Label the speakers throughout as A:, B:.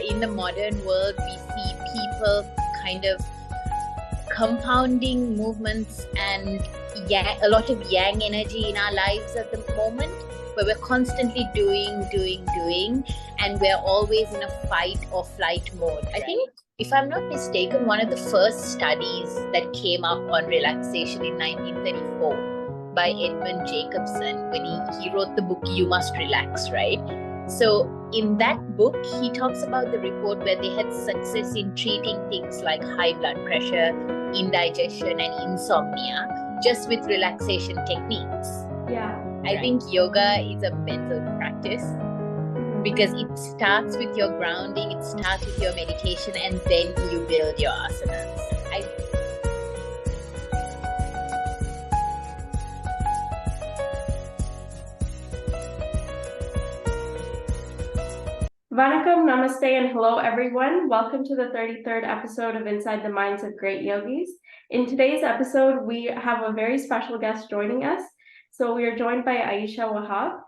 A: In the modern world, we see people kind of compounding movements and a lot of yang energy in our lives at the moment, where we're constantly doing, and we're always in a fight or flight mode. I think, if I'm not mistaken, one of the first studies that came up on relaxation in 1934 by Edmund Jacobson, when he wrote the book You Must Relax, right? So in that book, he talks about the report where they had success in treating things like high blood pressure, indigestion, and insomnia just with relaxation techniques.
B: Yeah.
A: I think yoga is a mental practice because it starts with your grounding, it starts with your meditation, and then you build your asanas.
B: Vanakkam, Namaste, and hello everyone. Welcome to the 33rd episode of Inside the Minds of Great Yogis. In today's episode, we have a very special guest joining us. So we are joined by Aisha Wahab.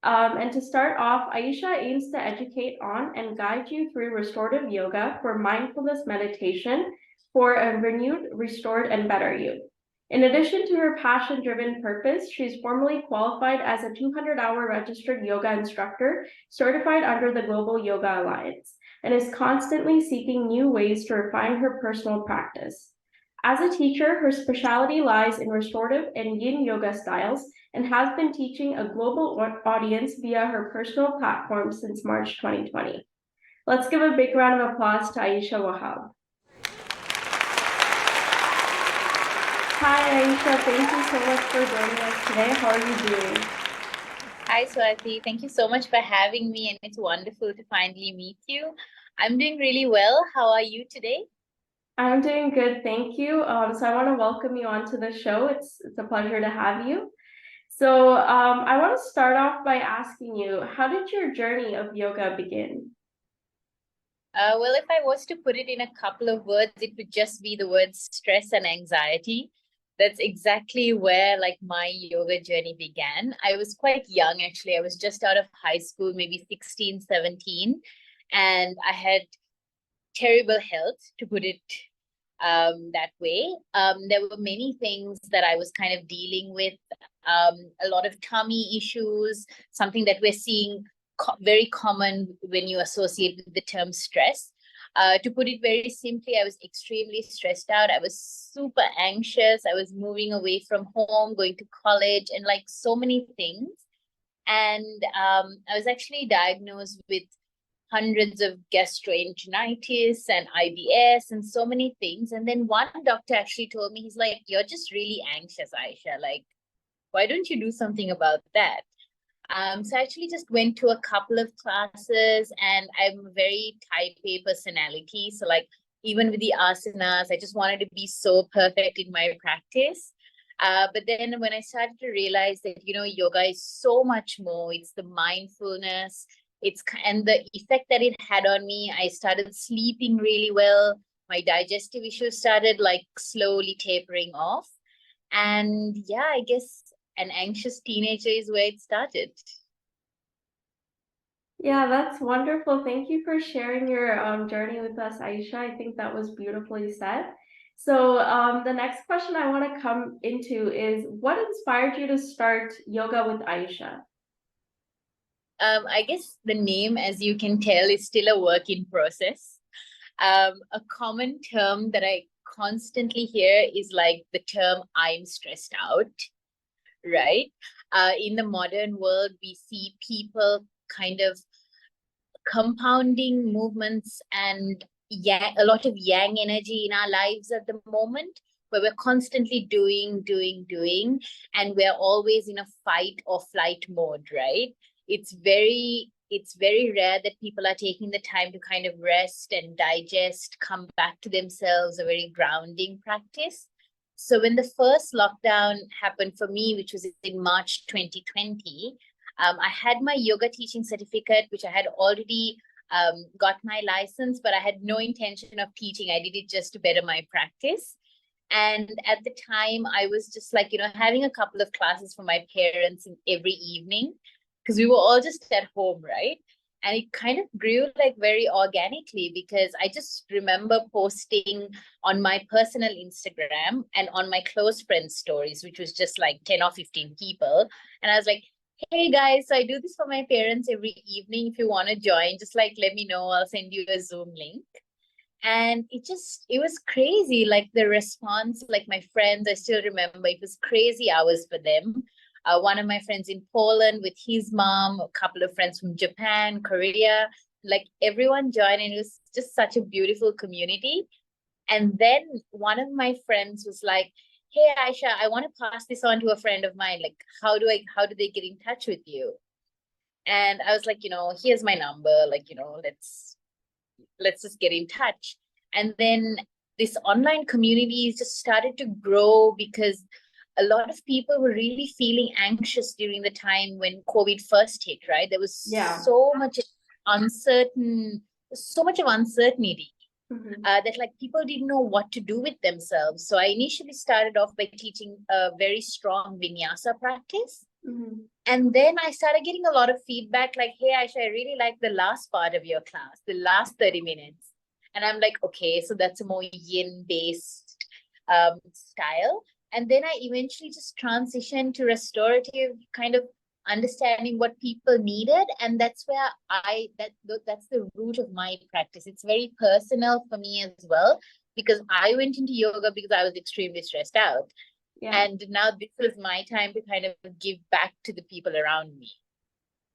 B: And to start off, Aisha aims to educate on and guide you through restorative yoga for mindfulness meditation for a renewed, restored, and better you. In addition to her passion-driven purpose, she's formally qualified as a 200-hour registered yoga instructor, certified under the Global Yoga Alliance, and is constantly seeking new ways to refine her personal practice. As a teacher, her specialty lies in restorative and yin yoga styles and has been teaching a global audience via her personal platform since March 2020. Let's give a big round of applause to Aisha Wahab. Hi, Aisha. Thank you so much for joining us today. How are you doing?
A: Hi, Swati. Thank you so much for having me, and it's wonderful to finally meet you. I'm doing really well. How are you today?
B: I'm doing good, thank you. So I want to welcome you onto the show. It's a pleasure to have you. So I want to start off by asking you, how did your journey of yoga begin?
A: Well, if I was to put it in a couple of words, it would just be the words stress and anxiety. That's exactly where my yoga journey began. I was quite young, actually. I was just out of high school, maybe 16, 17, and I had terrible health, to put it that way. There were many things that I was kind of dealing with, a lot of tummy issues, something that we're seeing very common when you associate with the term stress. To put it very simply, I was extremely stressed out. I was super anxious. I was moving away from home, going to college, and so many things. And I was actually diagnosed with hundreds of gastroenteritis and IBS and so many things. And then one doctor actually told me, he's like, "You're just really anxious, Aisha. Why don't you do something about that?" So I actually just went to a couple of classes, and I'm a very type A personality. So even with the asanas, I just wanted to be so perfect in my practice. But then when I started to realize that, yoga is so much more, it's the mindfulness, and the effect that it had on me, I started sleeping really well. My digestive issues started slowly tapering off. And yeah, I guess an anxious teenager is where it started.
B: Yeah, that's wonderful. Thank you for sharing your journey with us, Aisha. I think that was beautifully said. So the next question I want to come into is, what inspired you to start yoga with Aisha?
A: I guess the name, as you can tell, is still a work in process. A common term that I constantly hear is the term "I'm stressed out," right? In the modern world, we see people kind of compounding movements and a lot of yang energy in our lives at the moment, where we're constantly doing, and we're always in a fight or flight mode, right? It's very rare that people are taking the time to kind of rest and digest, come back to themselves, a very grounding practice. So when the first lockdown happened for me, which was in March 2020, I had my yoga teaching certificate, which I had already got my license, but I had no intention of teaching. I did it just to better my practice. And at the time, I was just having a couple of classes for my parents every evening, because we were all just at home, right? And it kind of grew like very organically, because I just remember posting on my personal Instagram and on my close friends stories, which was just like 10 or 15 people. And I was like, hey guys, so I do this for my parents every evening. If you want to join, just like let me know. I'll send you a Zoom link. And it was crazy, like the response, like my friends, I still remember it was crazy hours for them. One of my friends in Poland with his mom, a couple of friends from Japan, Korea, like everyone joined, and it was just such a beautiful community. And then one of my friends was like, hey Aisha, I want to pass this on to a friend of mine, like how do they get in touch with you? And I was like, here's my number, like, let's just get in touch. And then this online community just started to grow, because a lot of people were really feeling anxious during the time when COVID first hit, right? There was so much so much of uncertainty, that like people didn't know what to do with themselves. So I initially started off by teaching a very strong vinyasa practice. And then I started getting a lot of feedback like, hey, Aisha, I really like the last part of your class, the last 30 minutes. And I'm like, okay, so that's a more yin based style. And then I eventually just transitioned to restorative, kind of understanding what people needed. And that's where that's the root of my practice. It's very personal for me as well, because I went into yoga because I was extremely stressed out.
B: Yeah.
A: And now this is my time to kind of give back to the people around me.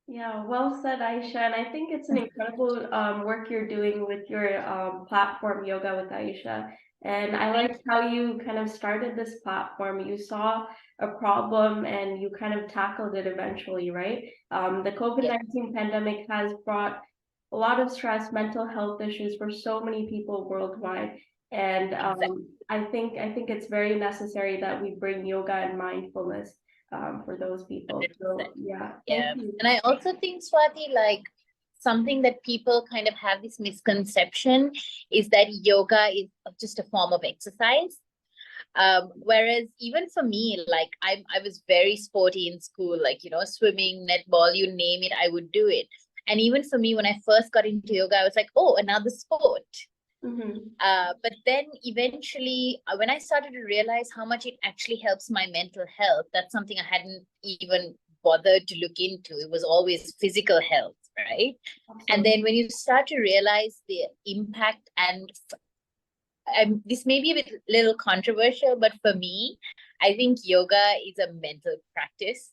B: Yeah, well said, Aisha. And I think it's an incredible work you're doing with your platform, Yoga with Aisha. And I like how you kind of started this platform. You saw a problem and you kind of tackled it eventually, right? The COVID-19 pandemic has brought a lot of stress, mental health issues for so many people worldwide. And I think it's very necessary that we bring yoga and mindfulness for those people. So yeah, thank you.
A: And I also think, Swati, like something that people kind of have this misconception is that yoga is just a form of exercise. Whereas even for me, like I was very sporty in school, like, swimming, netball, you name it, I would do it. And even for me, when I first got into yoga, I was like, oh, another sport. But then eventually, when I started to realize how much it actually helps my mental health, that's something I hadn't even bothered to look into. It was always physical health, right? Absolutely. And then when you start to realize the impact, and this may be a little controversial, but for me, I think yoga is a mental practice.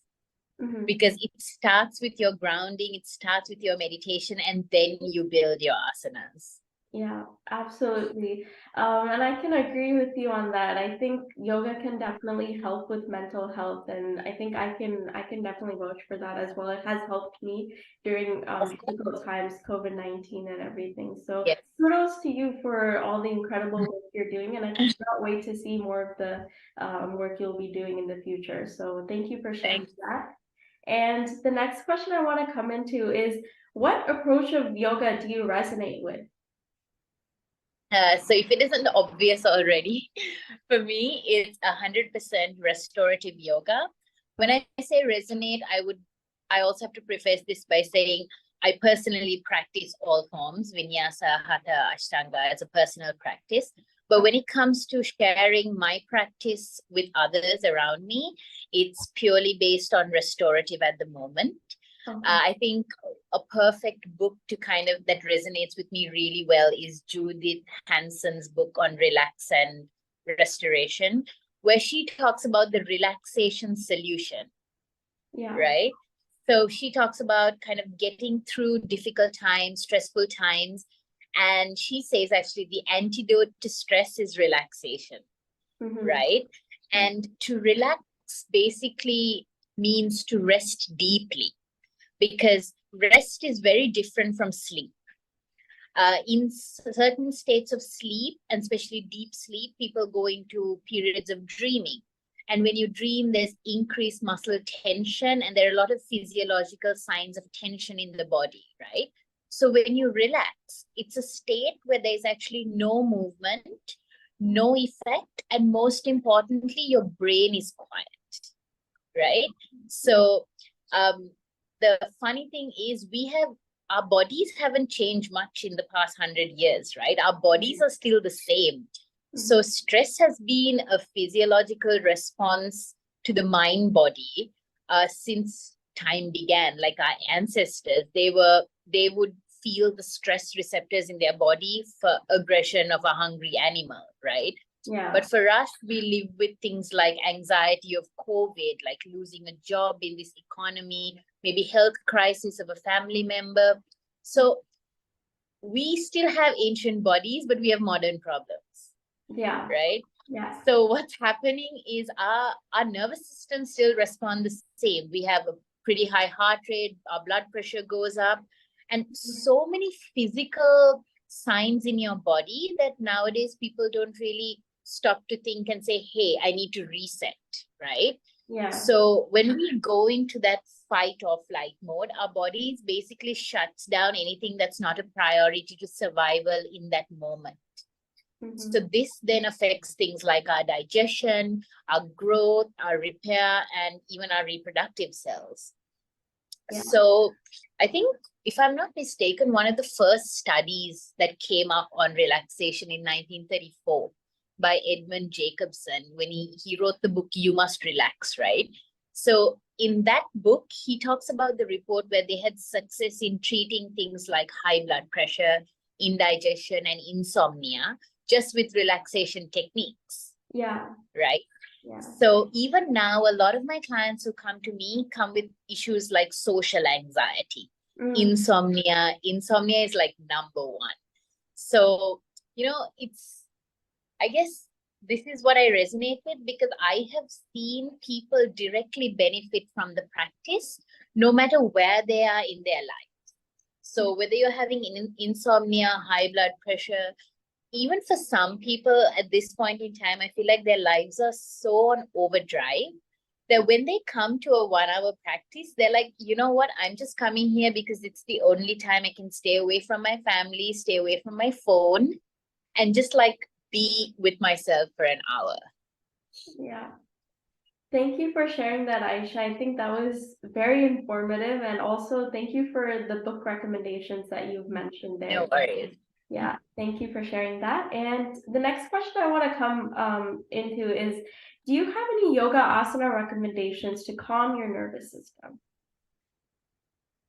A: Because it starts with your grounding, it starts with your meditation, and then you build your asanas.
B: Yeah, absolutely. And I can agree with you on that. I think yoga can definitely help with mental health, and I think I can definitely vouch for that as well. It has helped me during difficult times, COVID-19 and everything. So kudos to you for all the incredible work you're doing, and I cannot wait to see more of the work you'll be doing in the future. So thank you for sharing that. And the next question I want to come into is, what approach of yoga do you resonate with?
A: So if it isn't obvious already, for me, it's 100% restorative yoga. When I say resonate, I also have to preface this by saying I personally practice all forms, vinyasa, hatha, ashtanga, as a personal practice. But when it comes to sharing my practice with others around me, it's purely based on restorative at the moment. I think a perfect book to kind of that resonates with me really well is Judith Hanson's book on relax and restoration, where she talks about the relaxation solution. Right? So she talks about kind of getting through difficult times, stressful times. And she says actually the antidote to stress is relaxation. Right? And to relax basically means to rest deeply, because rest is very different from sleep. In certain states of sleep, and especially deep sleep, people go into periods of dreaming. And when you dream, there's increased muscle tension, and there are a lot of physiological signs of tension in the body, right? So when you relax, it's a state where there's actually no movement, no effect, and most importantly, your brain is quiet, right? So the funny thing is, we have our bodies haven't changed much in the past 100 years, right? Our bodies are still the same. So stress has been a physiological response to the mind body since time began. Like our ancestors, they would feel the stress receptors in their body for aggression of a hungry animal, right?
B: Yeah.
A: But for us, we live with things like anxiety of COVID, like losing a job in this economy, maybe health crisis of a family member. So we still have ancient bodies, but we have modern problems.
B: Yeah.
A: Right?
B: Yeah.
A: So what's happening is our nervous system still respond the same. We have a pretty high heart rate, our blood pressure goes up, and so many physical signs in your body that nowadays people don't really stop to think and say, hey, I need to reset, right?
B: Yeah.
A: So when we go into that fight or flight mode, our bodies basically shuts down anything that's not a priority to survival in that moment. So this then affects things like our digestion, our growth, our repair, and even our reproductive cells. Yeah. So I think, if I'm not mistaken, one of the first studies that came up on relaxation in 1934 by Edmund Jacobson, when he wrote the book, You Must Relax, right? So in that book, he talks about the report where they had success in treating things like high blood pressure, indigestion, and insomnia, just with relaxation techniques. Yeah. Right? Yeah. So even now, a lot of my clients who come to me come with issues like social anxiety, insomnia. Insomnia is like number one. So, I guess this is what I resonate with, because I have seen people directly benefit from the practice, no matter where they are in their life. So whether you're having insomnia, high blood pressure, even for some people at this point in time, I feel like their lives are so on overdrive that when they come to a 1 hour practice, they're like, you know what, I'm just coming here because it's the only time I can stay away from my family, stay away from my phone, and just like be with myself for an hour.
B: Yeah. Thank you for sharing that, Aisha. I think that was very informative. And also thank you for the book recommendations that you've mentioned there.
A: No worries.
B: Yeah, thank you for sharing that. And the next question I want to come into is, do you have any yoga asana recommendations to calm your nervous system?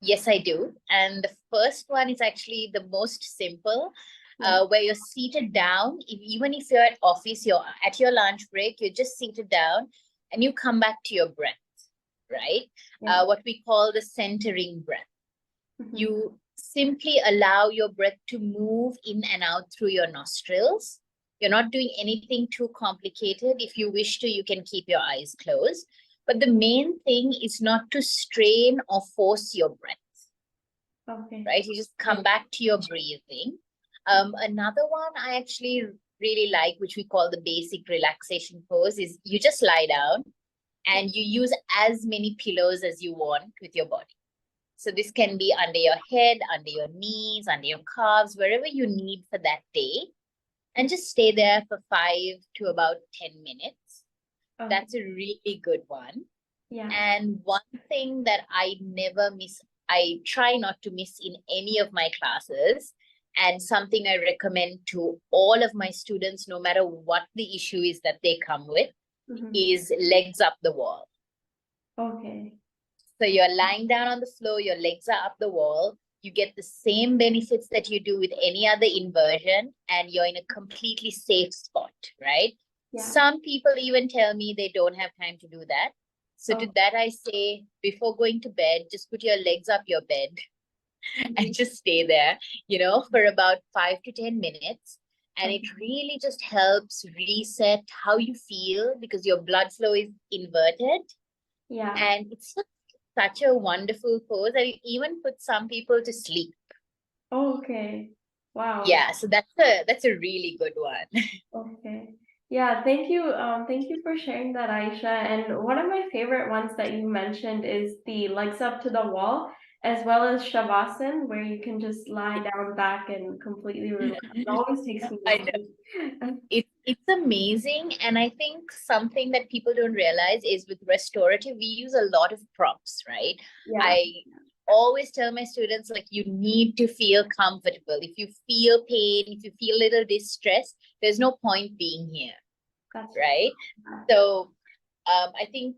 A: Yes, I do. And the first one is actually the most simple, where you're seated down. Even if you're at office, you're at your lunch break, you're just seated down and you come back to your breath, right? Yeah. What we call the centering breath. You simply allow your breath to move in and out through your nostrils. You're not doing anything too complicated. If you wish to, you can keep your eyes closed. But the main thing is not to strain or force your breath. Okay. Right? You just come back to your breathing. Another one I actually really like, which we call the basic relaxation pose, is you just lie down and you use as many pillows as you want with your body. So this can be under your head, under your knees, under your calves, wherever you need for that day. And just stay there for 5 to about 10 minutes. Okay. That's a really good one. Yeah. And one thing that I never miss, I try not to miss in any of my classes, and something I recommend to all of my students, no matter what the issue is that they come with, is legs up the wall. Okay. So you're lying down on the floor, your legs are up the wall. You get the same benefits that you do with any other inversion, and you're in a completely safe spot, right? Yeah. Some people even tell me they don't have time to do that. So to that, I say, before going to bed, just put your legs up your bed and just stay there, for about 5 to 10 minutes. And it really just helps reset how you feel, because your blood flow is inverted. Yeah. And it's such a wonderful pose that it even puts some people to sleep. Oh, okay. Wow. Yeah, so that's a really good one. Okay. Yeah, thank you. Thank you for sharing that, Aisha. And one of my favorite ones that you mentioned is the legs up to the wall, as well as Shavasana, where you can just lie down back and completely relax. It always takes me
B: I
A: know. It's amazing. And I think something that people don't realize is with restorative, we use a lot of props, right? Yeah. always tell my students, like, you need to feel comfortable. If you feel pain, if you feel a little distress, there's no point being here, right? So I think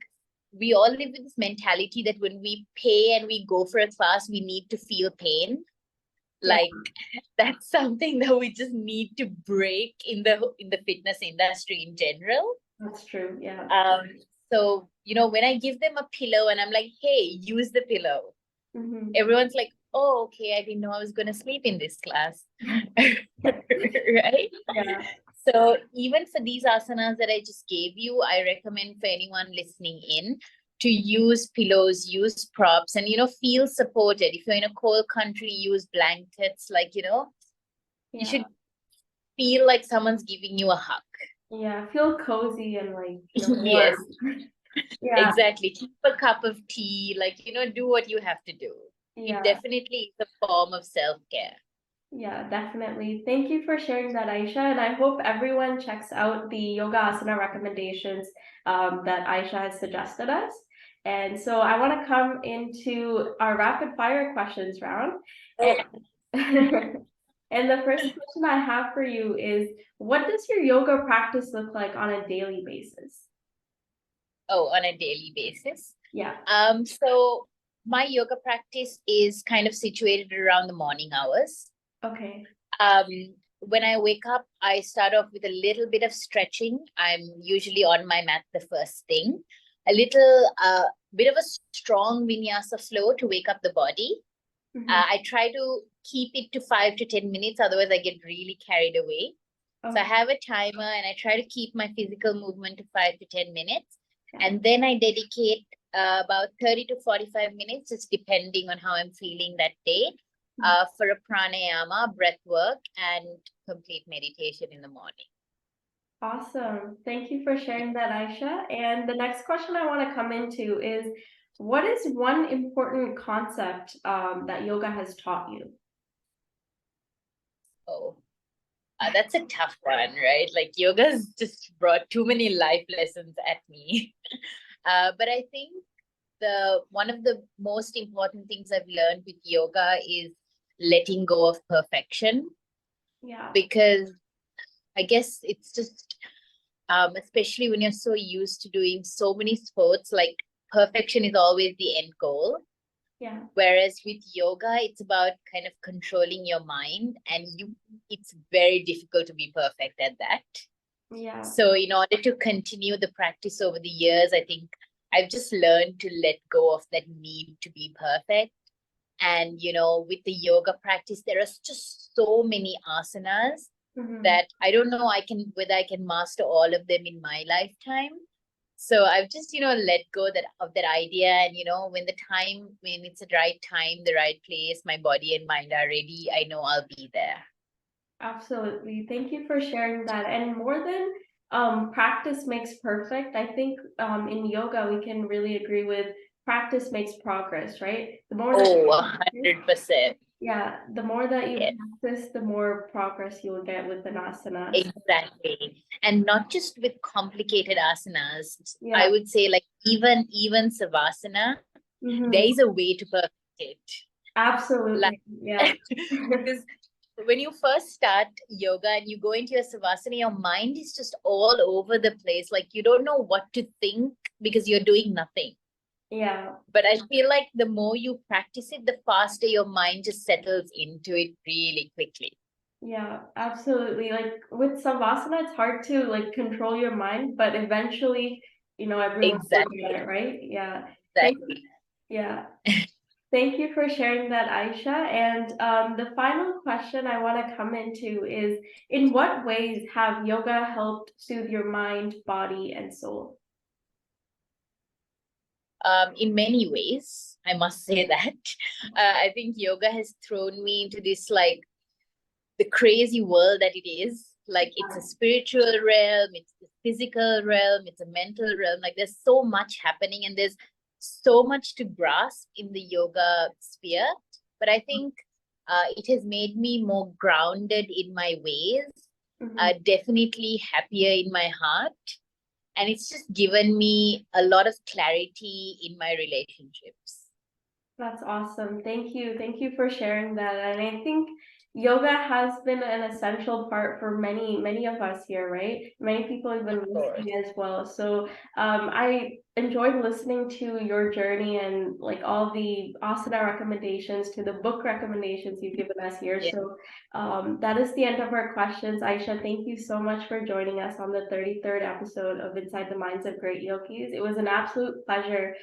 A: we all live with this mentality that when we pay and we go for a class, we need to feel pain. Like, that's something that we just need to break in the fitness industry in general.
B: That's true. Yeah.
A: So, when I give them a pillow and I'm like, hey, use the pillow, everyone's like, oh, okay, I didn't know I was going to sleep in this class. Right?
B: Yeah.
A: So even for these asanas that I just gave you, I recommend for anyone listening in to use pillows, use props, and, feel supported. If you're in a cold country, use blankets, like, you should feel like someone's giving you a hug.
B: Yeah, feel cozy and like,
A: Yes,
B: warm. Yeah.
A: exactly. Keep a cup of tea, like, do what you have to do.
B: Yeah.
A: It definitely is a form of self-care.
B: Yeah, definitely. Thank you for sharing that, Aisha. And I hope everyone checks out the yoga asana recommendations that Aisha has suggested us. And so I want to come into our rapid fire questions round. And, and the first question I have for you is, what does your yoga practice look like on a daily basis?
A: Oh, on a daily basis?
B: Yeah.
A: So my yoga practice is kind of situated around the morning hours.
B: Okay.
A: When I wake up, I start off with a little bit of stretching. I'm usually on my mat the first thing. A little bit of a strong vinyasa flow to wake up the body. I try to keep it to 5 to 10 minutes, otherwise I get really carried away. So I have a timer and I try to keep my physical movement to 5 to 10 minutes. And then I dedicate about 30 to 45 minutes, just depending on how I'm feeling that day, for a pranayama, breath work, and complete meditation in the morning.
B: Awesome. Thank you for sharing that, Aisha. And the next question I want to come into is, what is one important concept that yoga has taught you?
A: Oh, that's a tough one, right? Like, yoga's just brought too many life lessons at me. But I think one of the most important things I've learned with yoga is letting go of perfection.
B: Yeah.
A: Because I guess it's just, especially when you're so used to doing so many sports, like, perfection is always the end goal.
B: Yeah.
A: Whereas with yoga, it's about kind of controlling your mind, and it's very difficult to be perfect at that.
B: Yeah.
A: So in order to continue the practice over the years, I think I've just learned to let go of that need to be perfect. And, with the yoga practice, there are just so many asanas that I don't know whether I can master all of them in my lifetime. So I've just, let go of that idea. And, when it's the right time, the right place, my body and mind are ready, I know I'll be there.
B: Absolutely. Thank you for sharing that. And more than practice makes perfect, I think in yoga, we can really agree with practice makes progress, right? The more that
A: 100%.
B: Yeah, the more that you practice, the more progress you will get with an asana.
A: Exactly. And not just with complicated asanas. I would say, like, even savasana, there is a way to perfect it.
B: Absolutely.
A: Like,
B: yeah.
A: Because when you first start yoga and you go into your savasana, your mind is just all over the place. Like, you don't know what to think because you're doing nothing.
B: Yeah.
A: But I feel like the more you practice it, the faster your mind just settles into it really quickly.
B: Yeah, absolutely. Like with savasana, it's hard to like control your mind, but eventually, everyone will get it, right? Yeah.
A: Exactly.
B: Yeah. Thank you for sharing that, Aisha. And the final question I want to come into is, in what ways have yoga helped soothe your mind, body, and soul?
A: In many ways, I must say that. I think yoga has thrown me into this, like, the crazy world that it is. Like, it's a spiritual realm, it's a physical realm, it's a mental realm. Like, there's so much happening and there's so much to grasp in the yoga sphere. But I think it has made me more grounded in my ways, definitely happier in my heart. And it's just given me a lot of clarity in my relationships.
B: That's awesome. Thank you. Thank you for sharing that. And I think yoga has been an essential part for many of us here, right? Many people have been
A: Of course.
B: listening as well. So I enjoyed listening to your journey and like all the asana recommendations to the book recommendations you've given us here.
A: Yeah.
B: So that is the end of our questions. Aisha, thank you so much for joining us on the 33rd episode of Inside the Minds of Great Yogis. It was an absolute pleasure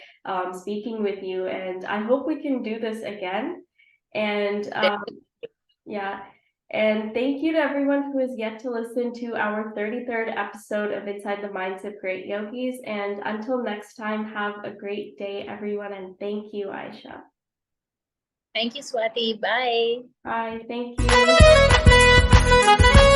B: speaking with you, and I hope we can do this again. And yeah, and thank you to everyone who has yet to listen to our 33rd episode of Inside the Minds of Great Yogis. And until next time, have a great day, everyone. And thank you, Aisha.
A: Thank you, Swati. Bye.
B: Bye. Thank you.